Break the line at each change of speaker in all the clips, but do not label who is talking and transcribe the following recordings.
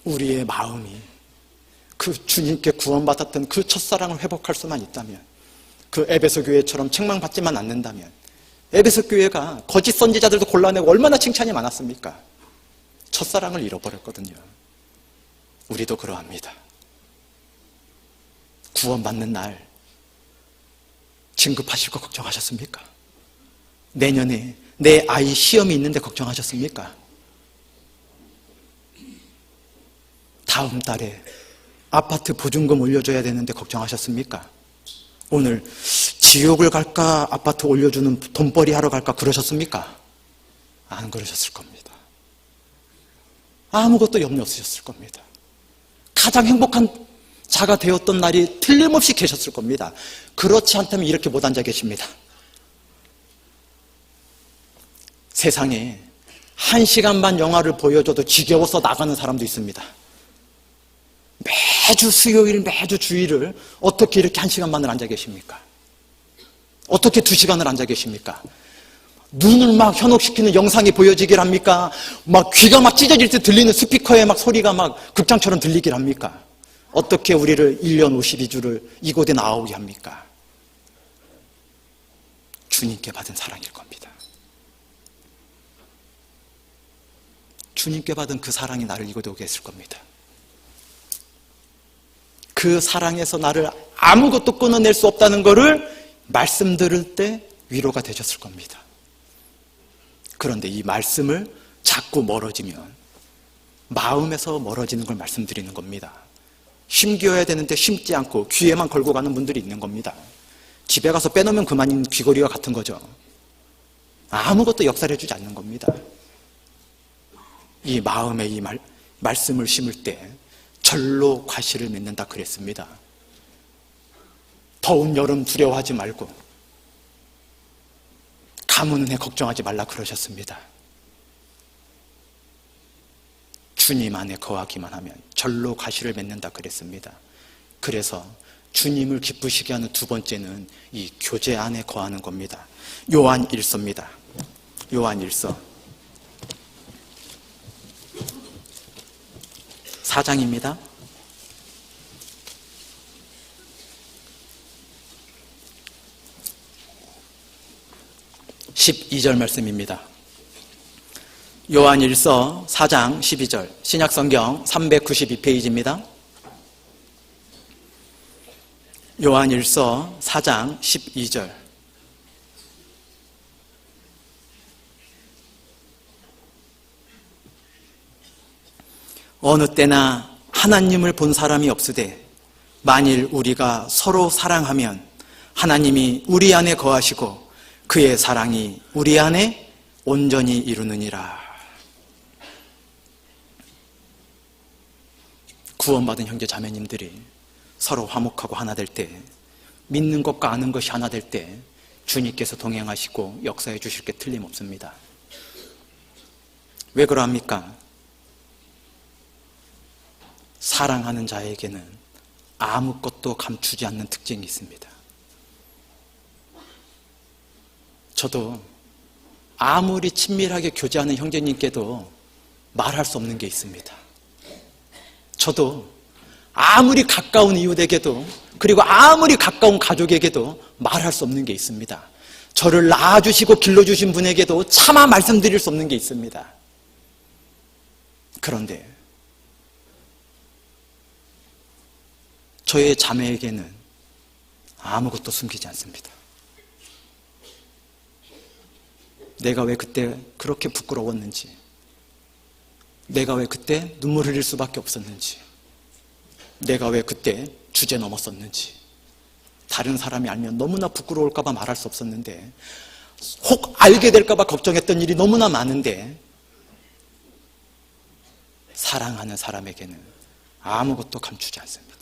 우리의 마음이 그 주님께 구원받았던 그 첫사랑을 회복할 수만 있다면, 그 에베소 교회처럼 책망받지만 않는다면, 에베소 교회가 거짓 선지자들도 골라내고 얼마나 칭찬이 많았습니까? 첫사랑을 잃어버렸거든요. 우리도 그러합니다. 구원받는 날 진급하실 거 걱정하셨습니까? 내년에 내 아이 시험이 있는데 걱정하셨습니까? 다음 달에 아파트 보증금 올려줘야 되는데 걱정하셨습니까? 오늘 지옥을 갈까 아파트 올려주는 돈벌이 하러 갈까 그러셨습니까? 안 그러셨을 겁니다. 아무것도 염려 없으셨을 겁니다. 가장 행복한 자가 되었던 날이 틀림없이 계셨을 겁니다. 그렇지 않다면 이렇게 못 앉아 계십니다. 세상에 1시간 반 영화를 보여줘도 지겨워서 나가는 사람도 있습니다. 매주 수요일, 매주 주일을 어떻게 이렇게 1시간 반을 앉아 계십니까? 어떻게 2시간을 앉아 계십니까? 눈을 막 현혹시키는 영상이 보여지길 합니까? 막 귀가 막 찢어질 때 들리는 스피커에 막 소리가 막 극장처럼 들리길 합니까? 어떻게 우리를 1년 52주를 이곳에 나오게 합니까? 주님께 받은 사랑일 겁니다. 주님께 받은 그 사랑이 나를 이곳에 오게 했을 겁니다. 그 사랑에서 나를 아무것도 끊어낼 수 없다는 것을 말씀 들을 때 위로가 되셨을 겁니다. 그런데 이 말씀을 자꾸 멀어지면 마음에서 멀어지는 걸 말씀드리는 겁니다. 심겨야 되는데 심지 않고 귀에만 걸고 가는 분들이 있는 겁니다. 집에 가서 빼놓으면 그만인 귀걸이와 같은 거죠. 아무것도 역사해주지 않는 겁니다. 이 마음에 이 말씀을 심을 때 절로 과실을 맺는다 그랬습니다. 더운 여름 두려워하지 말고 가뭄은 해 걱정하지 말라 그러셨습니다. 주님 안에 거하기만 하면 절로 과실을 맺는다 그랬습니다. 그래서 주님을 기쁘시게 하는 두 번째는 이 교제 안에 거하는 겁니다. 요한 1서입니다. 요한 1서 4장입니다. 12절 말씀입니다. 요한 1서 4장 12절 신약성경 392페이지입니다. 요한 1서 4장 12절 어느 때나 하나님을 본 사람이 없으되 만일 우리가 서로 사랑하면 하나님이 우리 안에 거하시고 그의 사랑이 우리 안에 온전히 이루느니라. 구원받은 형제 자매님들이 서로 화목하고 하나 될 때, 믿는 것과 아는 것이 하나 될 때 주님께서 동행하시고 역사해 주실 게 틀림없습니다. 왜 그러합니까? 사랑하는 자에게는 아무것도 감추지 않는 특징이 있습니다. 저도 아무리 친밀하게 교제하는 형제님께도 말할 수 없는 게 있습니다. 저도 아무리 가까운 이웃에게도 그리고 아무리 가까운 가족에게도 말할 수 없는 게 있습니다. 저를 낳아주시고 길러주신 분에게도 차마 말씀드릴 수 없는 게 있습니다. 그런데 저의 자매에게는 아무것도 숨기지 않습니다. 내가 왜 그때 그렇게 부끄러웠는지, 내가 왜 그때 눈물 흘릴 수밖에 없었는지, 내가 왜 그때 주제 넘었었는지, 다른 사람이 알면 너무나 부끄러울까 봐 말할 수 없었는데, 혹 알게 될까 봐 걱정했던 일이 너무나 많은데, 사랑하는 사람에게는 아무것도 감추지 않습니다.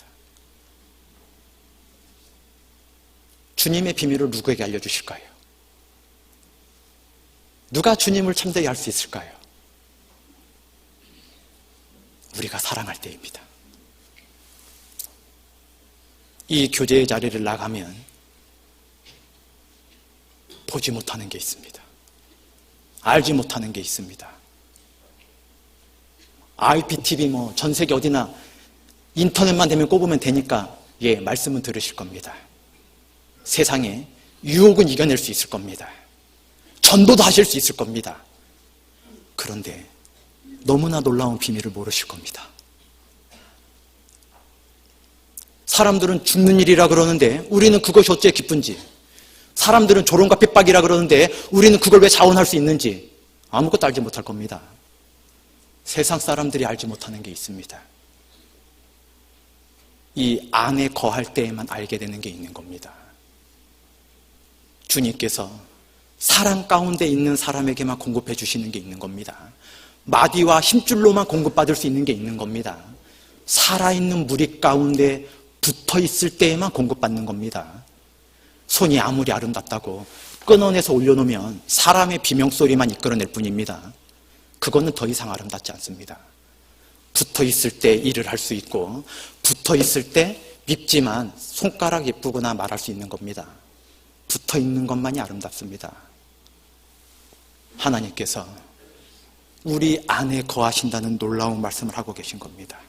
주님의 비밀을 누구에게 알려주실까요? 누가 주님을 참되게 할 수 있을까요? 우리가 사랑할 때입니다. 이 교제의 자리를 나가면 보지 못하는 게 있습니다. 알지 못하는 게 있습니다. IPTV 뭐 전 세계 어디나 인터넷만 되면 꼽으면 되니까 예, 말씀은 들으실 겁니다. 세상에 유혹은 이겨낼 수 있을 겁니다. 전도도 하실 수 있을 겁니다. 그런데 너무나 놀라운 비밀을 모르실 겁니다. 사람들은 죽는 일이라 그러는데 우리는 그것이 어째 기쁜지, 사람들은 조롱과 핍박이라 그러는데 우리는 그걸 왜 자원할 수 있는지 아무것도 알지 못할 겁니다. 세상 사람들이 알지 못하는 게 있습니다. 이 안에 거할 때에만 알게 되는 게 있는 겁니다. 주님께서 사랑 가운데 있는 사람에게만 공급해 주시는 게 있는 겁니다. 마디와 힘줄로만 공급받을 수 있는 게 있는 겁니다. 살아있는 무리 가운데 붙어 있을 때에만 공급받는 겁니다. 손이 아무리 아름답다고 끊어내서 올려놓으면 사람의 비명소리만 이끌어낼 뿐입니다. 그거는 더 이상 아름답지 않습니다. 붙어 있을 때 일을 할 수 있고 붙어 있을 때 밉지만 손가락 예쁘거나 말할 수 있는 겁니다. 붙어 있는 것만이 아름답습니다. 하나님께서 우리 안에 거하신다는 놀라운 말씀을 하고 계신 겁니다.